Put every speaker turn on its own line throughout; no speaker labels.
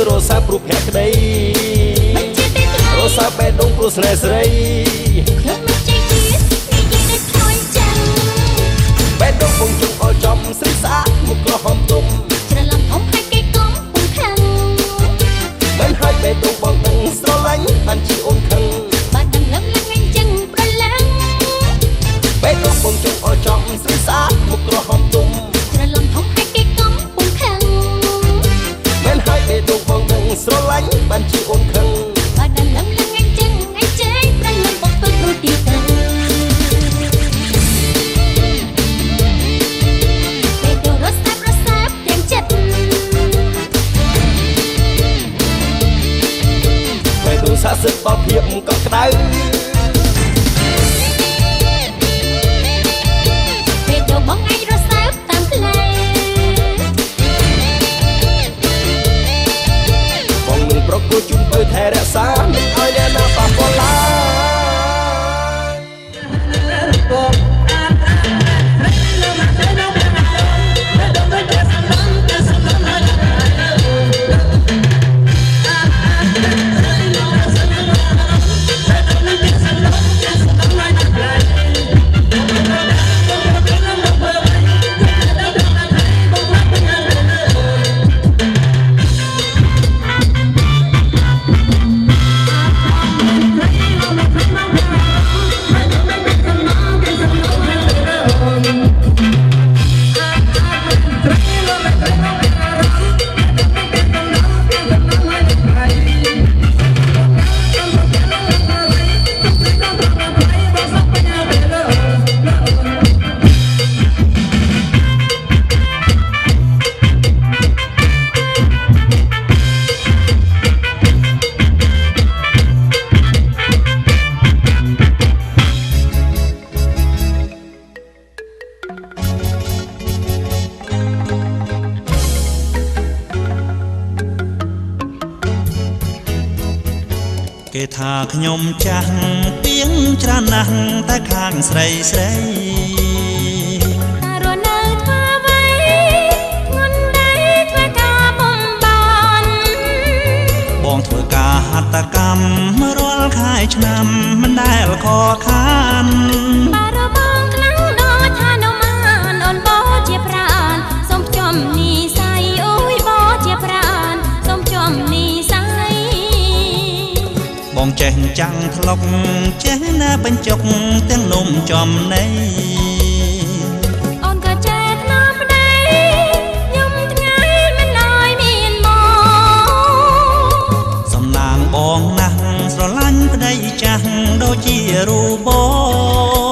រោសាប្រុសភក្តីរោសាបេះដូងព្រោះស្នេហ៍ស្រី
ខ្ញុំមិនចេះជានិយាយតែខ្លោចចឹង
បេះដូងបងជុំអល់ចំស្រីស្អាតមុខក្រហមទុំ
ច្រឡំអុំហើយគេកុំពុំខឹង
មិនហើយបេះដូងបងដឹងស្រឡាញ់បានជាអូនខឹង
បាត់ដឹងលឹងលឹងអញ្ចឹងប្រឡឹង
បេះដូងបងជុំអល់ចំស្រីស្អាតមុខក្រហមទុំ
ច្រឡំអុំហើយគេកុំពុំខឹង
មិនហើយបេះដូងបងដឹងស្រឡាញ់បានជាអូនខឹង
បាត់ដឹងលឹងលឹងអញ្ចឹងប្រឡឹងបុកទៅព្រោះទីទៅ
សាសិទ្ធបភាពកក្តៅ
ពេលទៅបងឯងរសើបតាមផ្លូវ
បងនឹងប្រគល់ជូនទៅថែរក្សាមិនឲ្យអ្នកណាប៉ះពាល់ឡើយ
គេថាខ្ញុំចាស់ទៀងច្រើនណាស់តែខាងស្រីស្រី
តារស់នៅធ្វើអ្វីងន់ដៃធ្វើការបំបាន
បងធ្វើការហត្ថកម្មរាល់ខែឆ្នាំមិនដែលខកខាន
បារបងខ្លាំងដូចថានៅមានអូនបោជាប្រានសូមចំនីស័យអូយបោជាប្រានសូមចំនីស័យ
បងចេះចាំងថ្លុកចេះណាបញ្ចុកទាំងនំចំណៃ
អូនក៏ចេះថ្នមប្តីយំថ្ងៃមិនឲ្យមានមក
សំណាងបងណាស់ស្រឡាញ់ប្តីចាស់ដូចជារូបប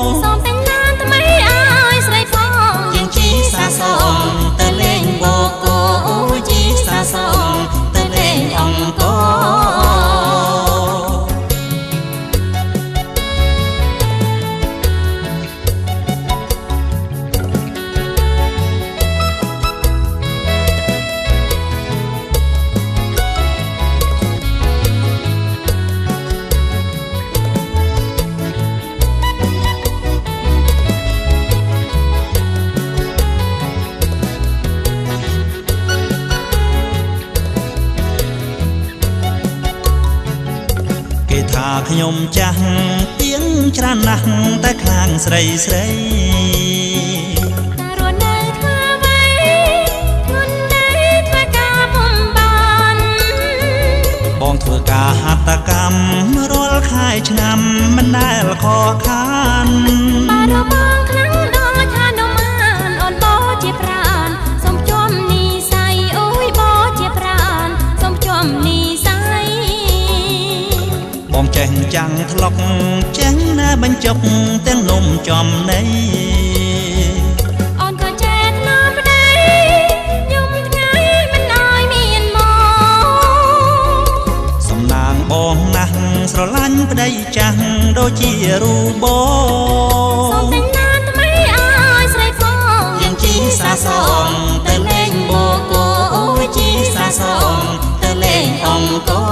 ង
សូមតែងឡានថ្មីឲ្យស្រីផង
ជាងជីសាសំទៅលេងបូកូអូជីសាសំទៅលេងអង្គរថាខ្ញុំចាស់ទៀងច្រើនណាស់តែខាងស្រីស្រី
តារស់នៅធ្វើអ្វីងន់ដៃធ្វើការបំបាន
បងធ្វើការហត្ថកម្មរាល់ខែឆ្នាំមិនដែលខកខាន
បារបងខ្លាំងដូចថានៅមានអូនបោជាប្រានសូមចំនីស័យអូយបោជាប្រានសូមចំនីស័យ
បងចេះចាំងថ្លុកចេះណាបញ្ចុកទាំងនំចំណៃ
អូនក៏ចេះថ្នមប្តីយំថ្ងៃមិនឲ្យមានមក
សំណាងបងណាស់ស្រឡាញ់ប្តីចាស់ដូចជារូបបង
សូមតែងឡានថ្មីឲ្យស្រីផង
យ៉ាងជីសាសំទៅលេងបូកូអូជីសាសំទៅលេងអង្គរ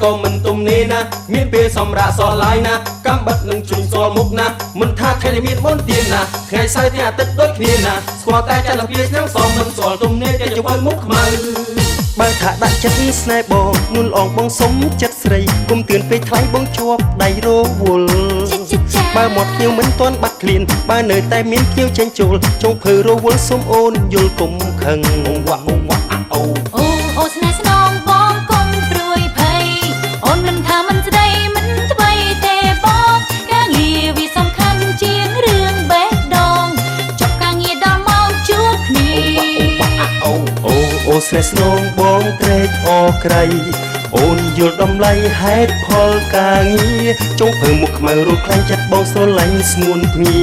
ក៏មិនទុំនេះណាមានពេលសម្រាប់សោះឡាយណាកំបិតនឹងជួញសល់មុខណាមិនថាថ្ងៃនេះមានមុនទៀនណាថ្ងៃសៅរ៍ថ្ងៃអាទិត្យដូចគ្នាណាស្គាល់តែចន្ទភាឆ្នាំងសមមិនស្គាល់ទុំនេះតែជើងមុខខ្មៅបើថាដាក់ចិត្តស្នេហ៍បងនួនអងបងសុំចិត្តស្រីគុំទឿនពេកថ្លៃបងជាប់ដៃរវល់បើមាត់ភ្ញៀវមិនទាន់បាត់ឃ្លានបើនៅតែមានភ្ញៀវចេញចូលចុងភើរវល់សុំអូនយល់គុំខឹងវ៉ាអូ
អូស្នេហ៍ស្នងបងកុំព្រួយភ័យអូនមិនថាមិនស្ដីមិនថ្មីទេបងការងារវាសំខាន់ជាងរឿងបេះដូងចប់ការងារដល់មកជួបគ្នា
អូស្នេហ៍ស្នងបងត្រេកអរក្រៃអូនយល់តម្លៃហេតុផលការងារចុងភើមុខខ្មៅរੂខ្លាំងចិត្តបងស្រឡាញ់ស្ងួនភ្ងា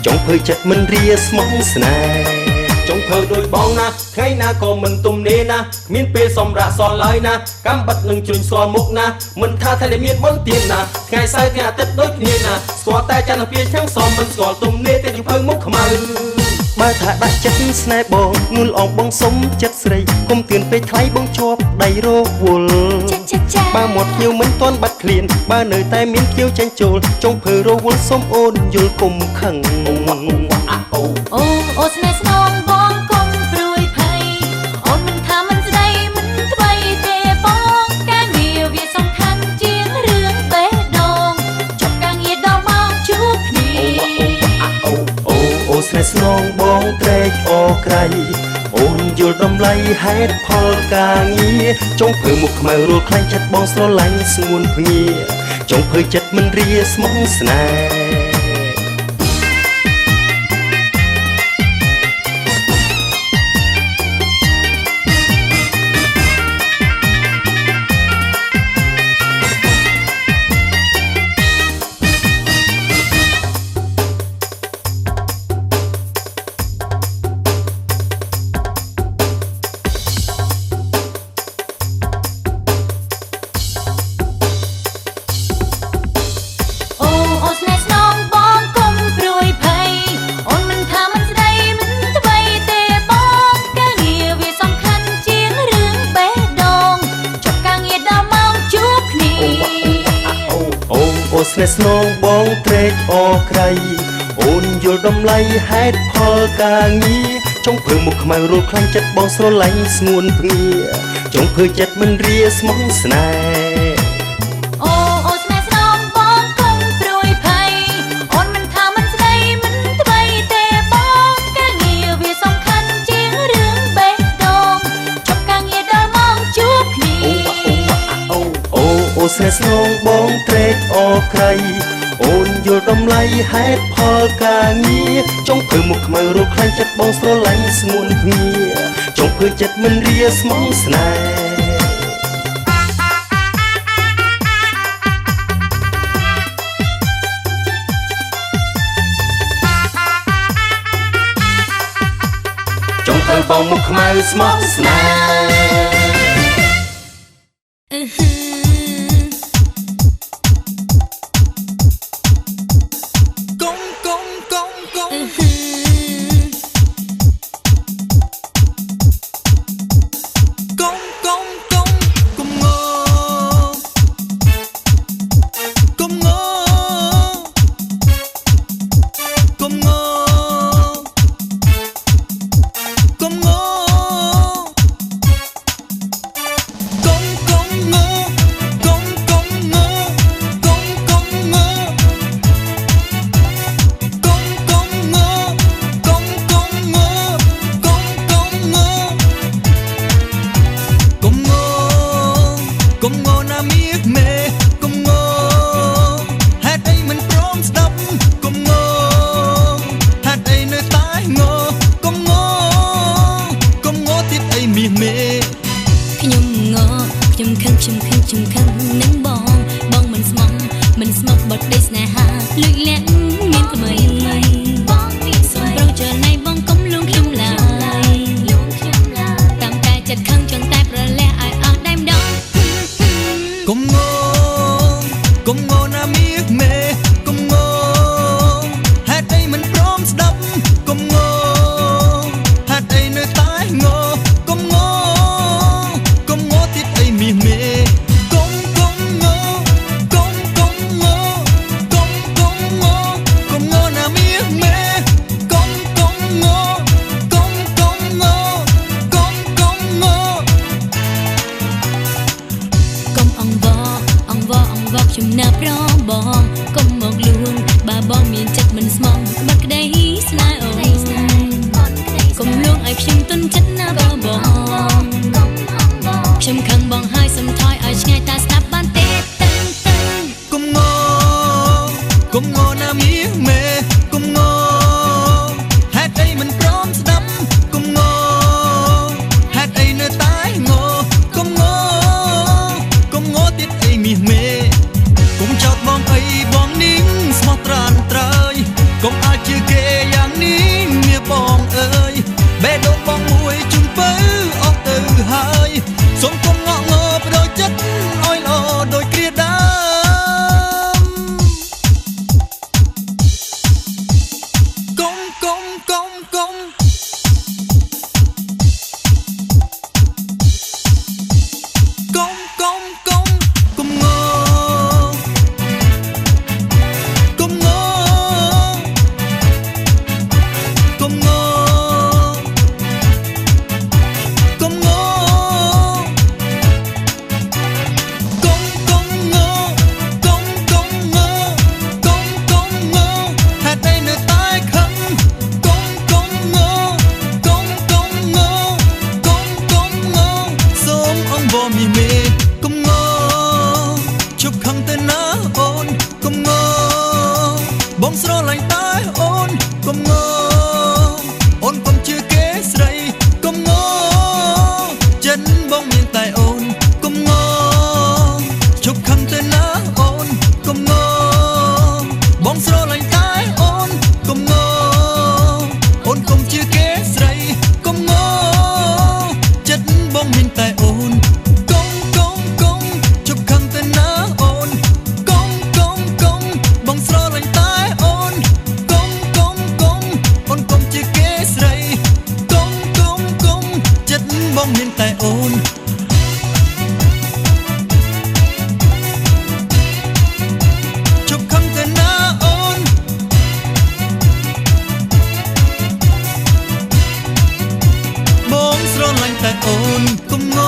ចុងភើចិត្តមិនរាស្មោះស្នេហ៍ចុងភើដោយបងណាថ្ងៃណាក៏មិនទុំនេះណាមានពេលសម្រាប់សល់ឡើយណាកំបិតនឹងជ្រុញស្គាល់មុខណាមិនថាតែមានមុនទៀនណាថ្ងៃសៅរ៍ថ្ងៃអាទិត្យដូចគ្នាណាស្គាល់តែចន្ទភាឆ្នាំងសមមិនស្គាល់ទុំនេះតែជើងមុខខ្មៅបើថាដាក់ចិត្តស្នេហ៍បងនួនអងបងសុំចិត្តស្រីគុំទឿនពេកថ្លៃបងជាប់ដៃរវល់បើមាត់ភ្ញៀវមិនទាន់បាត់ឃ្លានបើនៅតែមានភ្ញៀវចេញចូលចុងភើរវល់សុំអូនយល់គុំខឹង
អូស្នេហ៍ស្នងបងកុំព្រួយភ័យអូនមិនថាមិនស្ដីមិនថ្មីទេបងការងារវាសំខាន់ជាងរឿងបេះដូងចប់ការងារដល់មកជួបគ្នា
អូស្នេហ៍ស្នងបងត្រេកអរក្រៃអូនយល់តម្លៃហេតុផលការងារចុងភើមុខខ្មៅរੂខ្លាំងចិត្តបងស្រឡាញ់ស្ងួនភ្ងាចុងភើចិត្តមិនរាស្មោះស្នេហ៍ស្នេហ៍ស្នងបងត្រេកអរក្រៃអូនយល់តម្លៃហេតុផលការងារចុងភើមុខខ្មៅរੂខ្លាំងចិត្តបងស្រឡាញ់ស្ងួនភ្ងាចុងភើចិត្តមិនរាស្មោះស្នេហ៍
អូស្នេហ៍ស្នងបងកុំព្រួយភ័យអូនមិនថាមិនស្ដីមិនថ្មីទេបងការងារវាសំខាន់ជាងរឿងបេះដូងចប់ការងារដល់មកជួបគ្នា
អូស្នេហ៍ស្នងបងត្រេកអរក្រៃអូនយល់តម្លៃហេតុផលការងារចុងភើមុខខ្មៅរੂខ្លាំងចិត្តបងស្រឡាញ់ស្ងួនភ្ងាចុងភើចិត្តមិនរាស្មោះស្នេហ៍ចុងភើបងមុខខ្មៅស្មោះស្នេហ៍
កុំងោណាមីមេកុំងោហេតុអីមិនព្រមស្ដាប់កុំងោហេតុអីនៅតែងោកុំងោកុំងោទៀតអីមីមេកុំចោតបងអីបងនេះស្មោះត្រានត្រើយកុំអាចជឿគេយ៉ាងនេះមាបងអើយបេះដូងបងមួយជុំពៅអស់ទៅហើយសូមកុំងក់ងើបដោយចិត្តអយល្អដោយគ្រាដើមកុំកុំកុំកុំកុំកុំកុំកុំងកុំងកុំងកុំងកុំកុំងកុំកុំងកុំកុំងហេតុអីនៅតែខឹងកុំកុំងកុំកុំងកុំកុំងសូមអង្វរមីមេកុំងជប់ខឹងទៅណាអូនកុំងបងស្រឡាញ់តែអូនកុំងអូនកុំជឿគេស្រីកុំងចិនបងមានតែអូនកុំងជប់ខឹងទៅណាអូនកុំងបងស្រឡាញ់តែអូនកុំងអូនកុំជឿគេស្រីកុំងចិនបងមានតែអូនកុំកុំកុំជប់ខឹងទៅណាអូនកុំកុំកុំបងស្រឡាញ់តែអូនកុំកុំកុំអូនកុំជឿគេស្រីកុំកុំកុំចិត្តបងមានតែអូនជប់ខឹងទៅណាអូនបងស្រឡាញ់តែអូនកុំង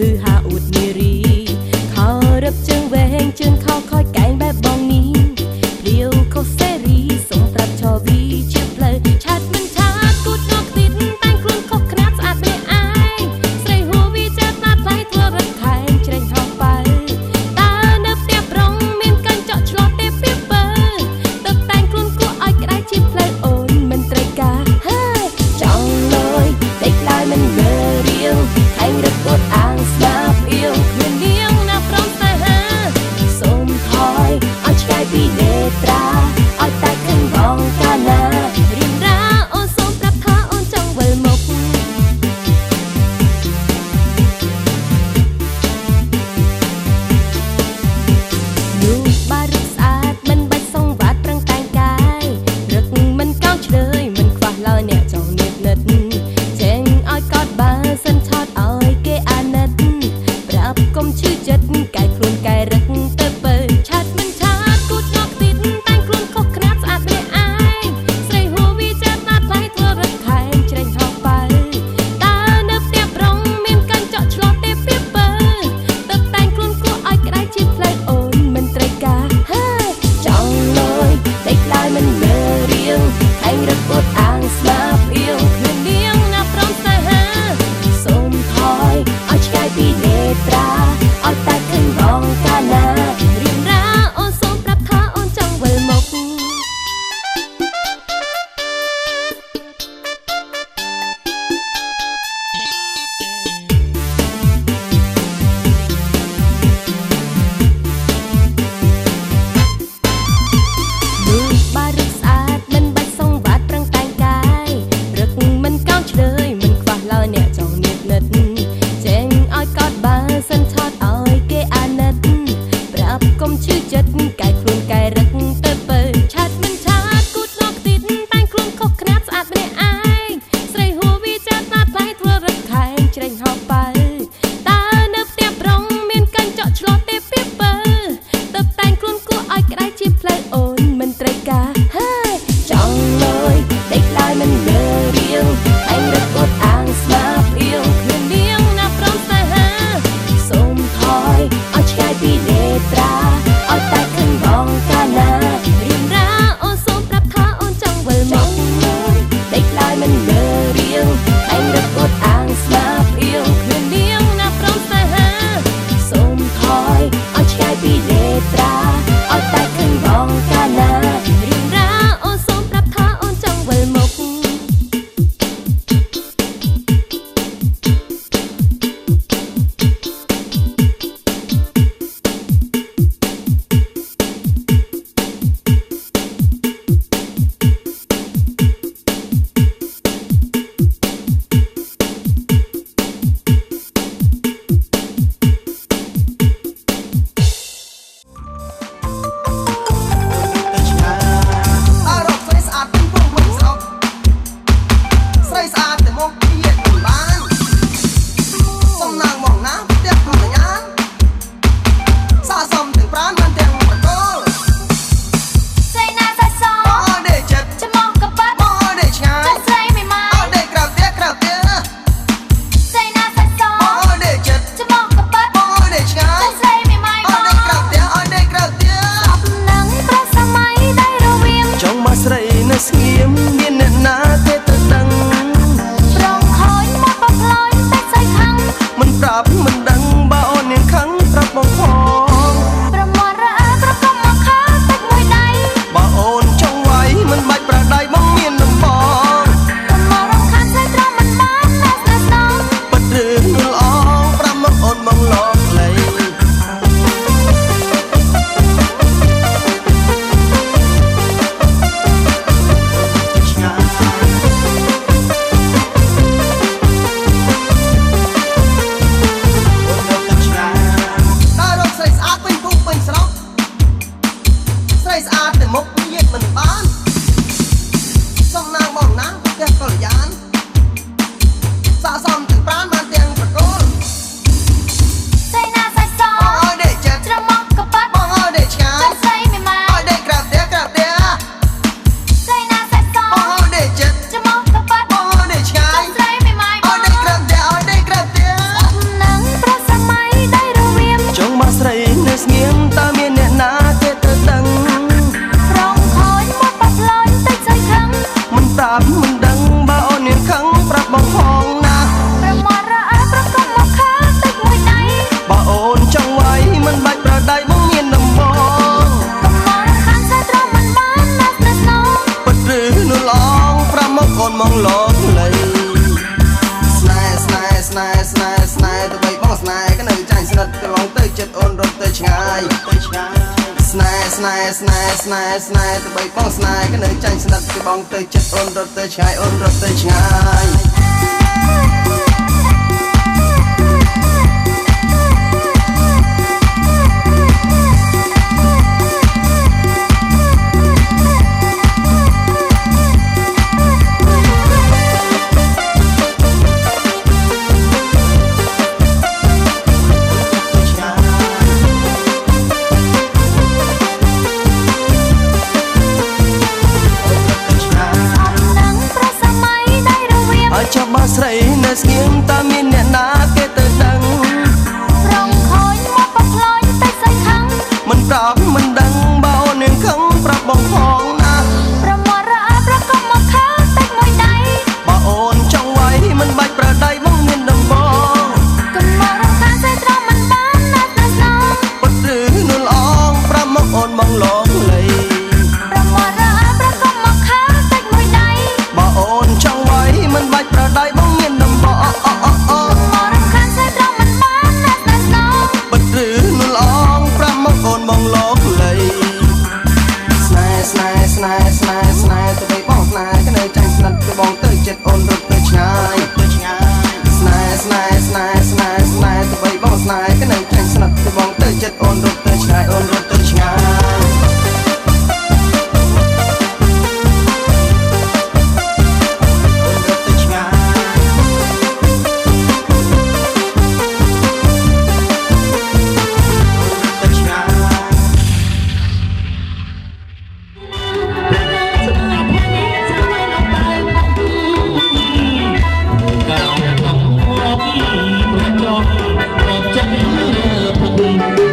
ហឺហាអួតនារីខោរឹបជើងវែងជើងខោខ້ອຍកែងបែបបងនេះព្រាវខុសសេរីសូមប្រាប់ឆវីជាផ្លូវឆាតមិនឆាតគូតងខ្ទីតតែងខ្លួនខុសខ្នាតស្អាតម្នាក់ឯងស្រីហួរវាចេះណាត់ថ្លៃធ្វើរត់ខែងច្រែងហោប៉ៅតើនៅផ្ទះប្រុងមានកញ្ចក់ឆ្លោះទេពីបើទៅតែងខ្លួនគួរឲ្យក្តៅជាផ្លូវអូនមិនត្រូវការហើយចង់លយដេកឡើយមិនមើលរៀងខែងរត់គួតអាងស្មា
រីស្អាតតែមកទៀតមិនបានសុំណាងមកណាផ្ទះខ្លួនញានសាសំទាំងប្រានមិនទាំងប្រកល
ស្រីណាសាច់សអ
ត់ដេកចិត្ត
ច្មោះកប៉ាត់
អត់ដេកឆ្ងាយ
ស្រីមិនម៉ាយ
អត់ដេកក្រៅផ្ទះ
ស្រីណាសាច់ស
អត់ដេកចិត្ត
ច្មោះកប៉ាត់
អត់ដេកឆ្ងាយ
ស្រីមិនម៉ាយ
អត់ដេកក្រៅផ្ទះអត់ដេកក្រៅផ្ទះ
នឹងប្រសម័យដែលរវាង
ចង់មកស្រីនៅស្ងៀមមានអ្នកណាទេទៅដឹង
ប្រងខូចមកបផ្លាញ់តែស្រីខឹង
មិនប្រាប់មិនដឹងបើអូននាងខឹងប្រាប់បងផង
ប្រមាត់រអើប្រកុំមកខាតិចមួយដៃ
បើអូនចង់វាយមិនបាច់ប្រដៃបងមានដំបង
កុំមករំខានស្រីត្រង់មិនបានណាស់ណាស់ណង
បិទរឿងនោះល្អប្រាប់មកអូនបងឡងលៃមិនដឹងបើអូននាងខឹងប្រាប់បងផងណា
ប្រមាត់រអើប្រកុំមកខាតិចមួយដៃ
បើអូនចង់វាយមិនបាច់ប្រដៃបងមានដំបង
កុំមករំខានស្រីត្រង់មិនបានណាស់ណាស់ណង
បិទរឿងនោះឡងប្រាប់មកអូនមកឡងលៃស្នេហ៍ស្នេហ៍ស្នេហ៍ស្នេហ៍ស្នេហ៍ទៅបីបងស្នេហ៍ក៏នៅចាញ់ស្និទ្ធត្រង់ទៅចិត្តអូនរត់ទៅឆ្ងាយស្នេហ៍ស្នេហ៍ស្នេហ៍ស្នេហ៍ស្នេហ៍ទៅបីបងស្នេហ៍ក៏នៅចាញ់ស្និទ្ធគឺបងទៅចិត្តអូនរត់ទៅឆ្ងាយអូនរត់ទៅឆ្ងាយចាំបើស្រីនៅស្ងៀមតើមានអ្នកណាគេទៅដឹង
ប្រងខូចមកបផ្លាញ់តែស្រីខឹង
មិនប្រាប់មិនដឹងបើអូននាងខឹងប្រាប់បងផងណា
ប្រមាត់រអើប្រកុំមកខាតិចមួយដៃ
បើអូនចង់វាយមិនបាច់ប្រដៃបងមានដំបង
កុំមករំខានស្រីត្រង់មិនបានណាស់ណាស់ណង
បិទរឿងនោះល្អប្រាប់មកអូនបងឡងលៃ
ប្រមាត់រអើប្រកុំមកខាតិចមួយដៃ
បើអូនចង់វាយមិនបាច់ប្រដៃបងមានដំបង
កុំមករំខានស្រីត្រង់មិនបានណាស់ណាស់ណង
បិទរឿងនោះល្អប្រាប់មកអូនបងឡងលៃស្នេហ៍ស្នេហ៍ស្នេហ៍ស្នេហ៍ស្នេហ៍ទៅបីបងស្នេហ៍ក៏នៅចាញ់ស្និទ្ធគឺបងទៅចិត្តអូនរត់ទៅឆ្ងាយស្នេហ៍ស្នេហ៍ស្នេហ៍ស្នេហ៍ស្នេហ៍ទៅបីបងស្នេហ៍ក៏នៅចាញ់ស្និទ្ធគឺបងទៅចិត្តអូនរត់ទៅឆ្ងាយអូនរត់ទៅឆ្ងាយ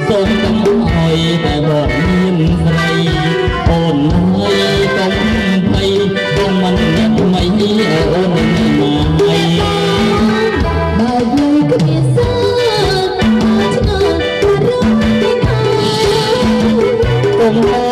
សូមកំឲ្យតែបត់មានស្រីអូនហើយកុំភ័យខ្ញុំមិនអ្នកថ្មីអូនមិនមក
បើយើងគ្មានសាឆ្ងល់រត់ទៅខាង
កុំ